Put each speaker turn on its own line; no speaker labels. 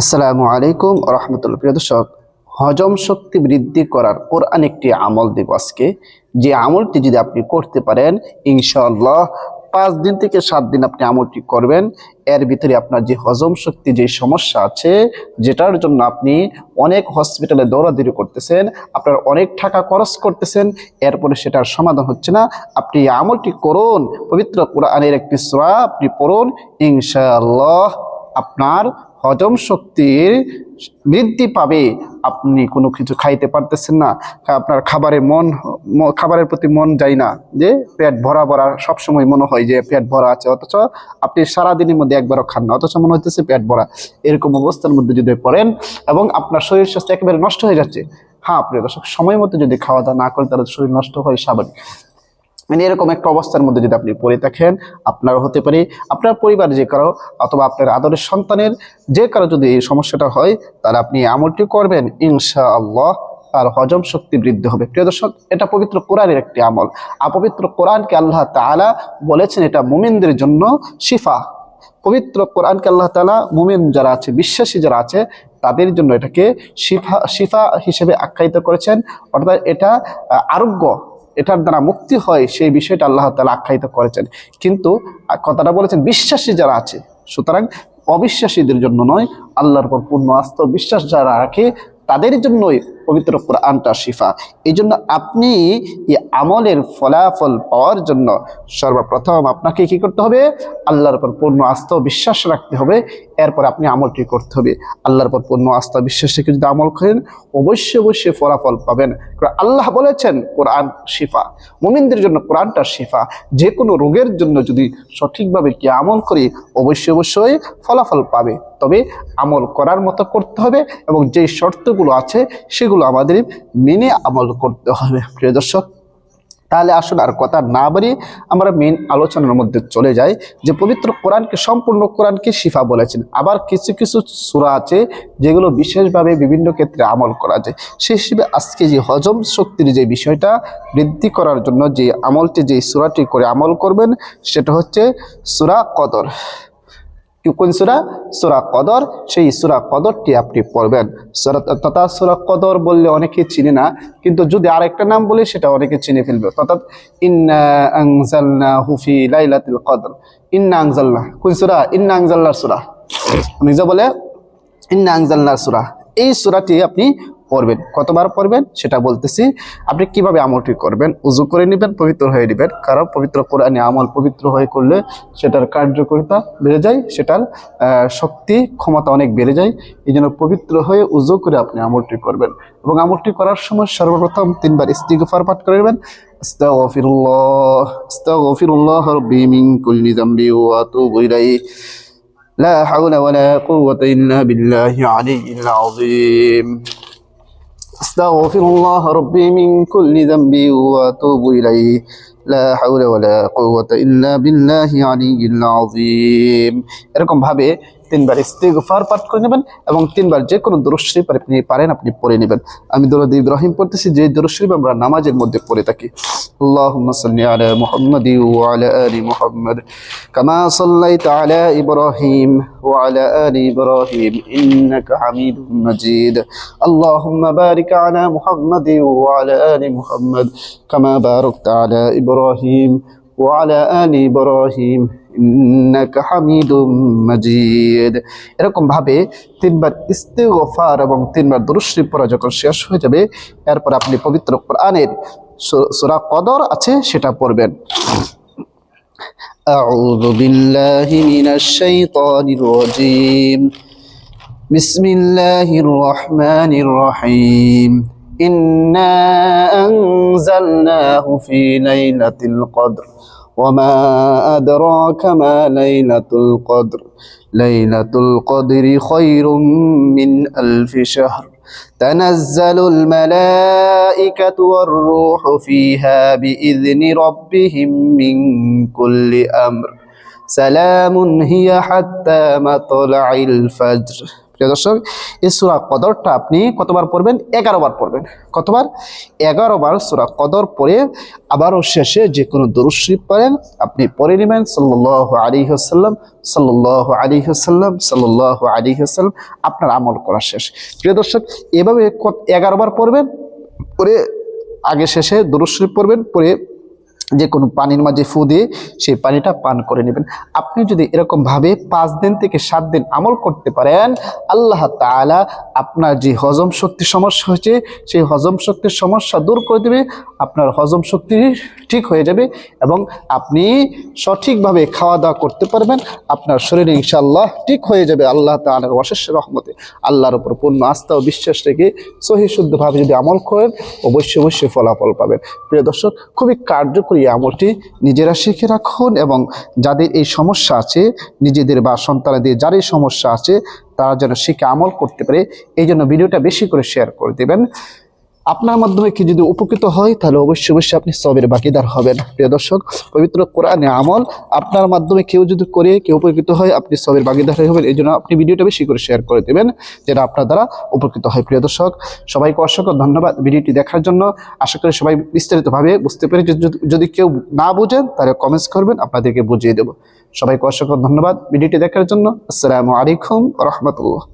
আসসালামু আলাইকুম রহমতুল্লাহ। প্রিয় দর্শক, হজম শক্তি বৃদ্ধি করার কোরআন একটি আমল দেব আজকে। যে আমলটি যদি আপনি করতে পারেন, ইনশাআল্লাহ 5 দিন থেকে 7 দিন আপনি আমলটি করবেন, এর ভিতরে আপনার যে হজম শক্তি যে সমস্যা আছে, যেটার জন্য আপনি অনেক হসপিটালে দৌড়াদৌড়ি করতেছেন, আপনার অনেক টাকা খরচ করতেছেন, এরপরে সেটার সমাধান হচ্ছে না, আপনি এই আমলটি করুন। পবিত্র কোরআনের একটি সূরা আপনি পড়ুন, ইনশাআল্লাহ আপনার হজম শক্তির বৃদ্ধি পাবে। আপনি কোনো কিছু খাইতে পারতেছেন না, আপনার খাবারের প্রতি মন যায় না, যে পেট ভরা ভরা সবসময় মনে হয় যে পেট ভরা আছে, অথচ আপনি সারাদিনের মধ্যে একবারও খান না, অথচ মনে হইতেছে পেট ভরা। এরকম অবস্থার মধ্যে যদি পড়েন এবং আপনার শরীর স্বাস্থ্য একেবারে নষ্ট হয়ে যাচ্ছে। হ্যাঁ প্রিয় দর্শক, সময় মতো যদি খাওয়া দাওয়া না করেন তাহলে শরীর নষ্ট হয়, স্বাভাবিক। মানে এরকম একটা অবস্থার মধ্যে যদি আপনি পড়ে থাকেন, আপনার হতে পারে আপনার পরিবার যে কারো অথবা আপনার আদরের সন্তানের যে কারো যদি এই সমস্যাটা হয়, তাহলে আপনি আমলটি করবেন, ইনশাআল্লাহ তার হজম শক্তি বৃদ্ধি হবে। প্রিয় দর্শক, এটা পবিত্র কোরআনের একটি আমল। আর পবিত্র কোরআনকে আল্লাহ তাআলা বলেছেন এটা মুমিনদের জন্য শিফা। পবিত্র কোরআনকে আল্লাহ তাআলা মুমিন যারা আছে, বিশ্বাসী যারা আছে, তাদের জন্য এটাকে শিফা শিফা হিসেবে আখ্যায়িত করেছেন। অর্থাৎ এটা আরোগ্য, এটার দ্বারা মুক্তি হয়, সেই বিষয়টা আল্লাহ তাআলা আখ্যায়িত করেছেন। কিন্তু কথাটা বলেছেন বিশ্বাসী যারা আছে, সুতরাং অবিশ্বাসীদের জন্য নয়, আল্লাহর উপর পূর্ণ আস্থা বিশ্বাস যারা রাখে তাদের জন্যই পবিত্র কোরআনটা শিফা। এই জন্য আপনি এই আমলের ফলাফল পাওয়ার জন্য সর্বপ্রথম আপনাকে কি করতে হবে? আল্লাহর উপর পূর্ণ আস্থা বিশ্বাস রাখতে হবে, এরপর আপনি আমলটি করতে হবে। আল্লাহর উপর পূর্ণ আস্থা বিশ্বাস রেখে যদি আমল করেন, অবশ্যই অবশ্যই ফলাফল পাবেন। আল্লাহ বলেছেন কোরআন শিফা, মুমিনদের জন্য কোরআনটা শিফা। যে কোনো রোগের জন্য যদি সঠিকভাবে কি আমল করি, অবশ্যই অবশ্যই ফলাফল পাবে। তবে আমল করার মতো করতে হবে এবং যে শর্তগুলো আছে সেগুলো আমাদের মেনে আমল করতে হবে। প্রিয় দর্শক, তাহলে আসুন আর কথা না বাড়িয়ে আমরা মেন আলোচনার মধ্যে চলে যাই। যে পবিত্র কোরআনকে, সম্পূর্ণ কোরআনকে শিফা বলেছেন। আবার কিছু কিছু সূরা আছে যেগুলো বিশেষভাবে বিভিন্ন ক্ষেত্রে আমল করা যায়। সেই হিসেবে আজকে যে হজম শক্তির যে বিষয়টা বৃদ্ধি করার জন্য যে আমলটি, যে সূরাটি করে আমল করবেন, সেটা হচ্ছে সূরা কদর। কোন সূরা? সূরা কদর। সেই সূরা কদরটি আপনি পড়বেন। সূরা কদর বললে অনেকে চিনে না, কিন্তু যদি আরেকটা নাম বলি সেটা অনেকে চিনে ফেলবে। অর্থাৎ ইন্না আনজালনাহু ফি লাইলাতুল কদর। ইন্না আনজালনা, কোন সূরা? ইন্না আনজালনার সূরা। নিজে বলে ইন্না আনজালনার সূরা। এই সূরাটি আপনি পড়বেন। কতবার পড়বেন সেটা বলতেছি। আপনি কিভাবে আমলটি করবেন? উযু করে নেবেন, পবিত্র হয়ে নেবেন, কারণ পবিত্র কোরআনে আমল পবিত্র হয়ে করলে সেটার কার্যকারিতা বেড়ে যায়, সেটার শক্তি ক্ষমতা অনেক বেড়ে যায়। এই জন্য পবিত্র হয়ে উযু করে আপনি আমলটি করবেন এবং আমলটি করার সময় সর্বপ্রথম 3বার ইস্তিগফার পাঠ করে নেবেন। আস্তাগফিরুল্লাহ আস্তাগফিরুল্লাহ রাব্বি মিন কুল্লি যামবি ওয়া আতুবু ইলাইহি লা হাওলা ওয়ালা কুওয়াতা ইল্লা বিল্লাহি আলিয়্যিল আযীম। আস্তাগফিরুল্লাহ রাব্বি মিন কুল্লি যামবি ওয়া আতুবু ইলাইহি লা হাওলা ওয়ালা কুওয়াতা ইল্লা বিল্লাহি আলিয়্যিল আযীম। এরকম ভাবে 3বার ইস্তিগফার পাঠ করে নেবেন এবং 3বার যে কোনো দরুদ শরীফ আপনি পারেন আপনি পড়ে নেবেন। আমি দরুদ ইব্রাহিম পড়তেছি, যে দরুদ শরীফ আমরা নামাজের মধ্যে পড়ে থাকি। আল্লাহুম্মা সাল্লি আলা মুহাম্মাদি ওয়া আলা আলি মুহাম্মাদ কামা সাল্লাইতা আলা ইব্রাহিম ওয়া আলা আলি ইব্রাহিম ইন্নাকা হামিদুম মাজিদ। আল্লাহুম্মা বারিক আলা মুহাম্মাদি ওয়া আলা আলি মুহাম্মাদ কামা বারাকতা আলা ইব্রাহিম ওয়া আলা আলি ইব্রাহিম ইন্নাকা হামিদুম মাজিদ। এরকম ভাবে 3বার ইস্তিগফার এবং 3বার দরুদ শরীফ পড়া যখন শেষ হয়ে যাবে, এরপর আপনি পবিত্র কোরআনের সূরা কদর আছে সেটা পড়বেন। আউযু বিল্লাহি মিনাশ শাইতানির রাজীম। বিসমিল্লাহির রহমানির রহিম। ইন্না আনজালনাহু ফি লাইলাতিল কদর وما أدراك ما ليلة القدر ليلة القدر خير من ألف شهر تنزل الملائكة والروح فيها بإذن ربهم من كل أمر سلام هي حتى مطلع الفجر। প্রিয় দর্শক, এই সূরা কদরটা আপনি কতবার পড়বেন? 11 বার পড়বেন। কতবার? 11 বার সূরা কদর পড়ে আবারও শেষে যে কোনো দরুদ শরীফ পড়েন, আপনি পড়ে নেবেন সাল্লাল্লাহু আলাইহি ওয়াসাল্লাম, সাল্লাল্লাহু আলাইহি ওয়াসাল্লাম, সাল্লাল্লাহু আলাইহি ওয়াসাল্লাম, আপনার আমল করা শেষ। প্রিয় দর্শক, এভাবে 11 বার পড়বেন, পরে আগে শেষে দরুদ শরীফ পড়বেন, পরে যে কোনো পানির মাঝে ফু দিয়ে সেই পানিটা পান করে নেবেন। আপনি যদি এরকমভাবে 5 দিন থেকে 7 দিন আমল করতে পারেন, আল্লাহ তাআলা আপনার যে হজম শক্তির সমস্যা হয়েছে সেই হজম শক্তির সমস্যা দূর করে দেবে, আপনার হজম শক্তি ঠিক হয়ে যাবে এবং আপনি সঠিকভাবে খাওয়া দাওয়া করতে পারবেন। আপনার শরীরে ইনশাআল্লাহ ঠিক হয়ে যাবে আল্লাহ তাআলার অশেষ রহমতে। আল্লাহর উপর পূর্ণ আস্থা ও বিশ্বাস রেখে সহি শুদ্ধভাবে যদি আমল করেন, অবশ্যই ফলাফল পাবেন। প্রিয় দর্শক, খুবই কার্যকরী এই আমলটি নিজেরা শিখে রাখুন এবং যাদের এই সমস্যা আছে, নিজেদের বা সন্তানদের যার এই সমস্যা আছে, তারা যেন শিখে আমল করতে পারে, এই জন্য ভিডিওটা বেশি করে শেয়ার করে দেবেন। আপনার মাধ্যমে কি যদি উপকৃত হয়, তাহলে অবশ্যই আপনি সবের বাকিদার হবেন। প্রিয় দর্শক, পবিত্র কোরআনে আমল আপনার মাধ্যমে কেউ যদি করে কেউ উপকৃত হয়, আপনি সবের বাকিদার হবেন। এই জন্য আপনি ভিডিওটা বেশি করে শেয়ার করে দেবেন, যেটা আপনার দ্বারা উপকৃত হয়। প্রিয় দর্শক, সবাইকে অসংখ্য ধন্যবাদ ভিডিওটি দেখার জন্য। আশা করি সবাই বিস্তারিতভাবে বুঝতে পেরে, যদি কেউ না বুঝেন তাহলে কমেন্টস করবেন, আপনাদেরকে বুঝিয়ে দেব। সবাইকে অসংখ্য ধন্যবাদ ভিডিওটি দেখার জন্য। আসসালামু আলাইকুম ওয়া রাহমাতুল্লাহ।